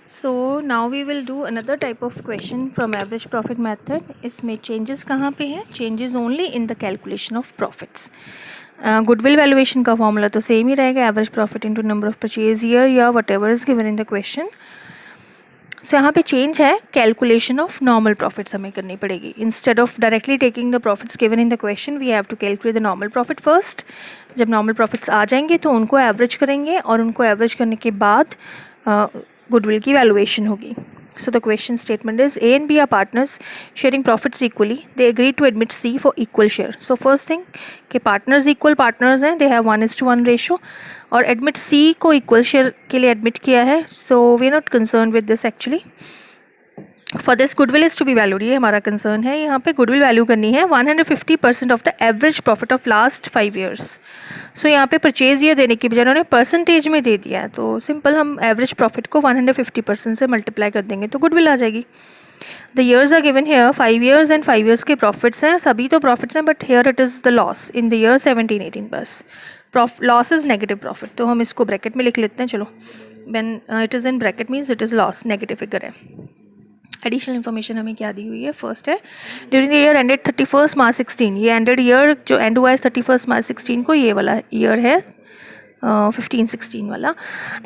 So now we will do another type of question from average profit method. इसमें changes कहाँ पे हैं? Changes only in the calculation of profits. Goodwill valuation का formula तो same ही रहेगा, average profit into number of purchase year या whatever is given in the question. So यहाँ पे चेंज है, कैलकुलेशन ऑफ नॉर्मल प्रॉफिट्स हमें करनी पड़ेगी. Instead of directly taking the profits given in the question we have to calculate the normal profit first. जब normal profits आ जाएंगे तो उनको एवरेज करेंगे और उनको एवरेज करने के बाद गुडविल की वैल्यूएशन होगी. So the question statement is A and B are partners sharing profits equally. They agreed to admit C for equal share. So first thing कि partners equal partners हैं, they have 1:1 ratio और admit C को equal share के लिए admit किया है. So we are not concerned with this actually. For this goodwill is to be valued, ये हमारा concern है. यहाँ पे goodwill value करनी है 150% of the average profit of last 5 years. So यहाँ पे परचेज ईयर देने की बजाय उन्होंने परसेंटेज में दे दिया है, तो सिंपल हम एवरेज प्रॉफिट को 150% से मल्टीप्लाई कर देंगे तो गुडविल आ जाएगी. The years are given here 5 years and 5 years के प्रॉफिट्स हैं, सभी तो प्रॉफिट्स हैं but here it is the loss in the year 17-18. बस लॉस इज नेगेटिव प्रॉफिट, तो हम इसको ब्रैकेट में लिख लेते हैं. चलो, when it is in bracket means it is loss, negative figure है. एडिशनल इन्फॉर्मेशन हमें क्या दी हुई है. फर्स्ट है during the year ended 31 March 16. ये एंडेड ईयर जो एंड हुआ है 31 March 16 को, ये वाला ईयर है 15-16 वाला.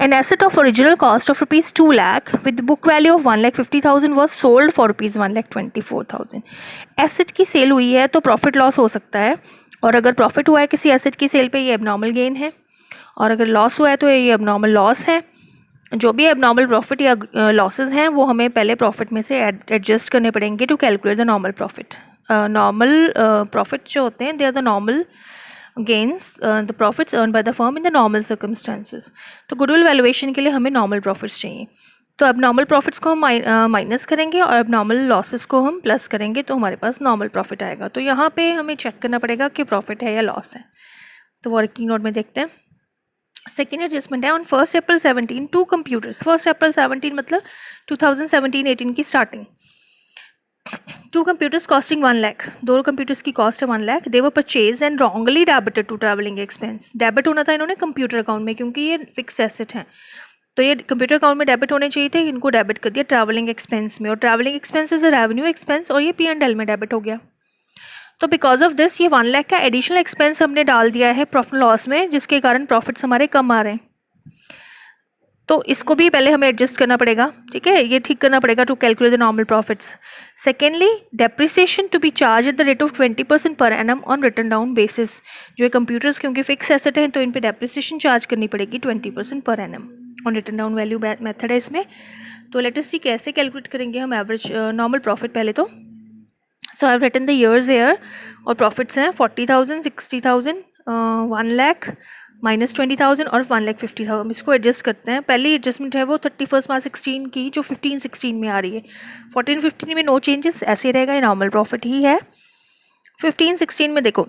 An asset of original cost of ₹2 lakh with book value of 1,50,000 was sold for ₹1,24,000. Asset की सेल हुई है तो प्रॉफिट लॉस हो सकता है, और अगर प्रॉफिट हुआ है किसी एसेट की सेल पे ये एबनॉर्मल गेन है, और अगर लॉस हुआ है तो ये एबनॉर्मल लॉस है. जो भी एबनॉर्मल प्रॉफिट या लॉसेस हैं वो हमें पहले प्रॉफिट में से एडजस्ट करने पड़ेंगे to calculate the normal profit. Normal profit जो होते हैं they are the normal gains, the profits earn by the firm in the normal circumstances. तो गुडविल वैल्यूएशन के लिए हमें नॉर्मल प्रॉफिट्स चाहिए, तो अब नॉर्मल प्रॉफिट्स को हम माइनस करेंगे और अब नॉर्मल लॉसेस को हम प्लस करेंगे तो हमारे पास नॉर्मल प्रॉफिट आएगा. तो यहाँ पे हमें चेक करना पड़ेगा कि प्रॉफिट है या लॉस है. तो वर्किंग नोट में देखते हैं. सेकेंड एडजस्टमेंट है on 1 April 17 two computers. 1 April 17 मतलब 2017-18 की starting. Two computers costing 1 lakh. दो कंप्यूटर्स की कॉस्ट है 1 lakh. They were purchase and wrongly debited to travelling expense. Debit होना था इन्होंने कंप्यूटर अकाउंट में क्योंकि ये फिक्स एसेट है, तो ये कंप्यूटर अकाउंट में डेबिट होने चाहिए थे, इनको डेबिट कर दिया ट्रैवलिंग एक्सपेंस में, और travelling expense is a revenue expense और ये P&L में डेबिट हो गया. तो बिकॉज ऑफ दिस ये 1 lakh का एडिशनल एक्सपेंस हमने डाल दिया है प्रॉफिट लॉस में, जिसके कारण प्रॉफिट्स हमारे कम आ रहे हैं. तो इसको भी पहले हमें एडजस्ट करना पड़ेगा, ठीक है, ये ठीक करना पड़ेगा to calculate the normal profits. Secondly depreciation to be charge at the rate of 20% per annum on written down basis. जो है कंप्यूटर्स क्योंकि फिक्स एसेट हैं तो इन पे डेप्रिसिएशन चार्ज करनी पड़ेगी 20% per annum on written down value method है इसमें. तो लेट अस सी कैसे कैलकुलेट करेंगे हम एवरेज नॉर्मल प्रॉफिट. पहले तो so I have written the years here और प्रॉफिट्स हैं 40,000, 60,000, 1 lakh माइनस 20,000 और 1,50,000. हम इसको एडजस्ट करते हैं. पहली एडजस्टमेंट है वो 31 March 16 की जो 15-16 में आ रही है. 14-15 में नो चेंजेस, ऐसे रहेगा, ये नॉर्मल प्रॉफिट ही है. 15-16 में देखो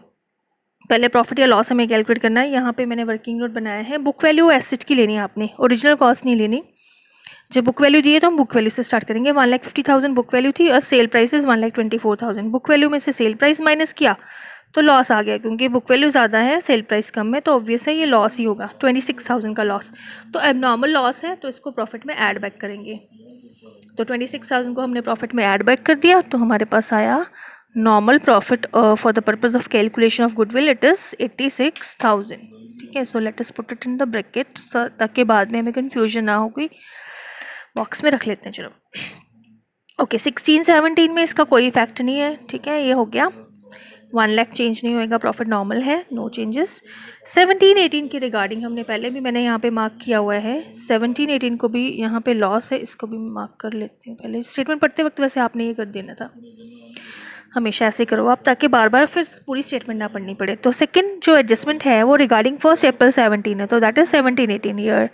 पहले प्रॉफिट या लॉस हमें कैलकुलेट करना है. यहाँ पे मैंने वर्किंग नोट बनाया है. बुक वैल्यू एसेट की लेनी है आपने, ओरिजिनल कॉस्ट नहीं लेनी. जब बुक वैल्यू दी है तो हम बुक वैल्यू से स्टार्ट करेंगे. 1,50,000 बुक वैल्यू थी और sale price is 1,24,000. Book value में से सेल प्राइस माइनस किया तो लॉस आ गया, क्योंकि बुक वैल्यू ज़्यादा है सेल प्राइस कम है, तो ऑब्वियस है ये लॉस ही होगा, 26,000 का लॉस. तो एबनॉर्मल लॉस है तो इसको प्रॉफिट में ऐड बैक करेंगे. तो 26,000 को हमने प्रॉफिट में ऐड बैक कर दिया तो हमारे पास आया normal profit for the purpose of calculation of goodwill it is 86,000. ठीक है, so let us put it in the bracket ताकि बाद में हमें कन्फ्यूजन ना हो. कोई बॉक्स में रख लेते हैं. चलो ओके, 16-17 में इसका कोई इफेक्ट नहीं है, ठीक है, ये हो गया. 1 lakh चेंज नहीं होएगा, प्रॉफिट नॉर्मल है, नो चेंजेस. 17-18 की रिगार्डिंग हमने पहले भी मैंने यहाँ पे मार्क किया हुआ है. 17-18 को भी यहाँ पे लॉस है, इसको भी मार्क कर लेते हैं. पहले स्टेटमेंट पढ़ते वक्त वैसे आपने ये कर देना था, हमेशा ऐसे करो आप ताकि बार बार फिर पूरी स्टेटमेंट ना पढ़नी पड़े. तो सेकंड जो एडजस्टमेंट है वो रिगार्डिंग 1 April 17 है, तो that is 17-18 year,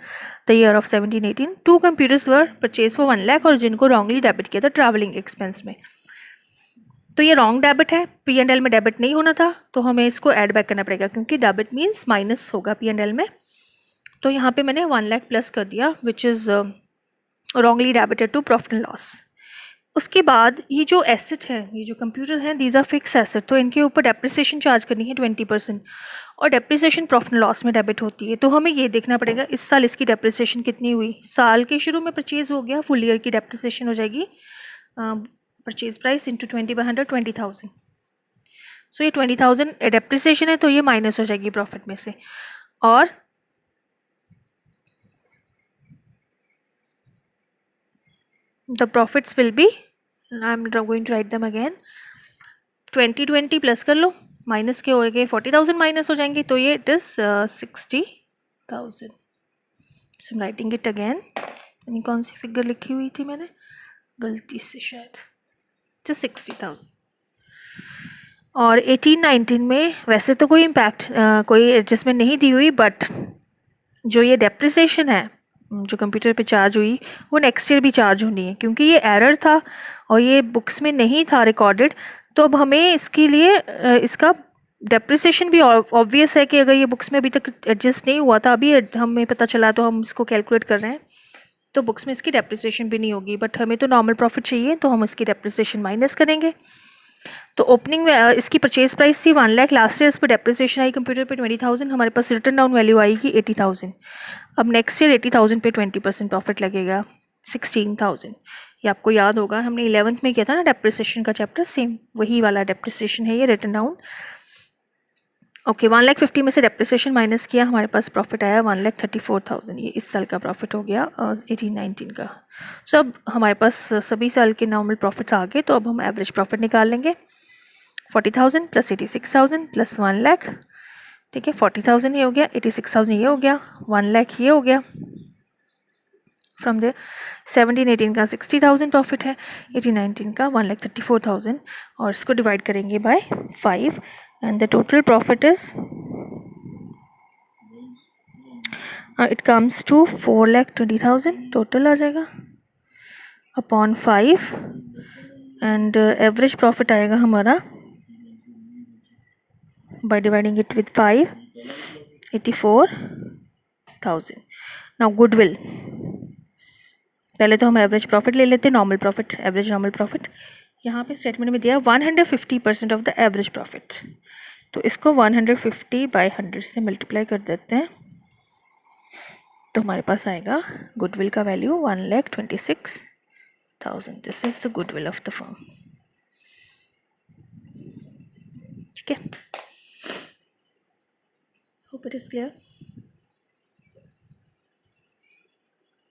the year of 17-18. Two computers were purchase for 1 lakh और जिनको रॉन्गली डेबिट किया था ट्रैवलिंग एक्सपेंस में. तो ये रॉन्ग डेबिट है, P&L में डेबिट नहीं होना था, तो हमें इसको ऐड बैक करना पड़ेगा क्योंकि डेबिट मीन्स माइनस होगा P&L में. तो यहाँ पे मैंने 1 lakh प्लस कर दिया which is wrongly debited to profit and loss. उसके बाद ये जो एसेट है, ये जो कंप्यूटर है, दीज आर फिक्स एसेट, तो इनके ऊपर डेप्रिसिएशन चार्ज करनी है 20%. और डेप्रिसिएशन प्रॉफिट एंड लॉस में डेबिट होती है। तो हमें ये देखना पड़ेगा इस साल इसकी डेप्रिसिएशन कितनी हुई। साल के शुरू में परचेज हो गया, फुल ईयर की डेप्रिसिएशन हो जाएगी परचेज प्राइस इंटू 20/100 20,000। सो ये 20,000 डेप्रिसिएशन है, तो ये माइनस हो जाएगी प्रॉफिट में से। और the profits will be, I am going to write them again, 20 plus कर लो, माइनस के हो गए 40,000 माइनस हो जाएंगे, तो ये it is 60,000। So am writing it again. यानी कौन सी फिगर लिखी हुई थी मैंने गलती से शायद, तो 60,000। और 18-19 में वैसे तो कोई इम्पैक्ट कोई एडजस्टमेंट नहीं दी हुई, बट जो ये डेप्रिसिएशन है जो कंप्यूटर पे चार्ज हुई वो नेक्स्ट ईयर भी चार्ज होनी है, क्योंकि ये एरर था और ये बुक्स में नहीं था रिकॉर्डेड। तो अब हमें इसके लिए इसका डेप्रिसिएशन भी ऑब्वियस है कि अगर ये बुक्स में अभी तक एडजस्ट नहीं हुआ था, अभी हमें पता चला तो हम इसको कैलकुलेट कर रहे हैं, तो बुक्स में इसकी डेप्रिसिएशन भी नहीं होगी। बट हमें तो नॉर्मल प्रॉफिट चाहिए, तो हम इसकी डेप्रिसिएशन माइनस करेंगे। तो ओपनिंग में इसकी परचेज प्राइस थी 1 लाख, लास्ट ईयर इस पर डेप्रिसिएशन आई कंप्यूटर पे 20,000, हमारे पास रिटर्न डाउन वैल्यू आएगी 80,000। अब नेक्स्ट ईयर 80,000 पे 20% प्रॉफिट लगेगा 16,000। ये आपको याद होगा, हमने 11th में किया था ना डेप्रिसिएशन का चैप्टर, सेम वही वाला डेप्रिसिएशन है ये, रिटर्न डाउन। ओके, 1,50,000 में से डेप्रिसिएशन माइनस किया, हमारे पास प्रॉफिट आया 1,34,000। ये इस साल का प्रॉफिट हो गया 18-19 का। सो अब हमारे पास सभी साल के नॉर्मल प्रॉफिट्स आ गए, तो अब हम एवरेज प्रॉफिट निकाल लेंगे। 40,000 प्लस 86,000 प्लस 1 लाख, ठीक है, 40,000 ये हो गया, 86,000 ये हो गया, 1 लाख ये हो गया। फ्रॉम द 17-18 का 60,000 प्रॉफिट है, 18-19 का 1,34,000, और इसको डिवाइड करेंगे by 5 and the total profit is it comes to 4,20,000 total आ जाएगा अपॉन 5, एंड एवरेज प्रॉफिट आएगा हमारा by dividing it with 5, 84,000। now goodwill, पहले तो हम एवरेज प्रॉफिट ले लेते हैं, normal profit, average normal profit. यहाँ पे स्टेटमेंट में दिया 150% ऑफ द एवरेज प्रॉफिट, तो इसको 150 बाई 100 से मल्टीप्लाई कर देते हैं, तो हमारे पास आएगा गुडविल का value 1,26,000। This is the goodwill of the firm. ठीक है, होप इट इज क्लियर।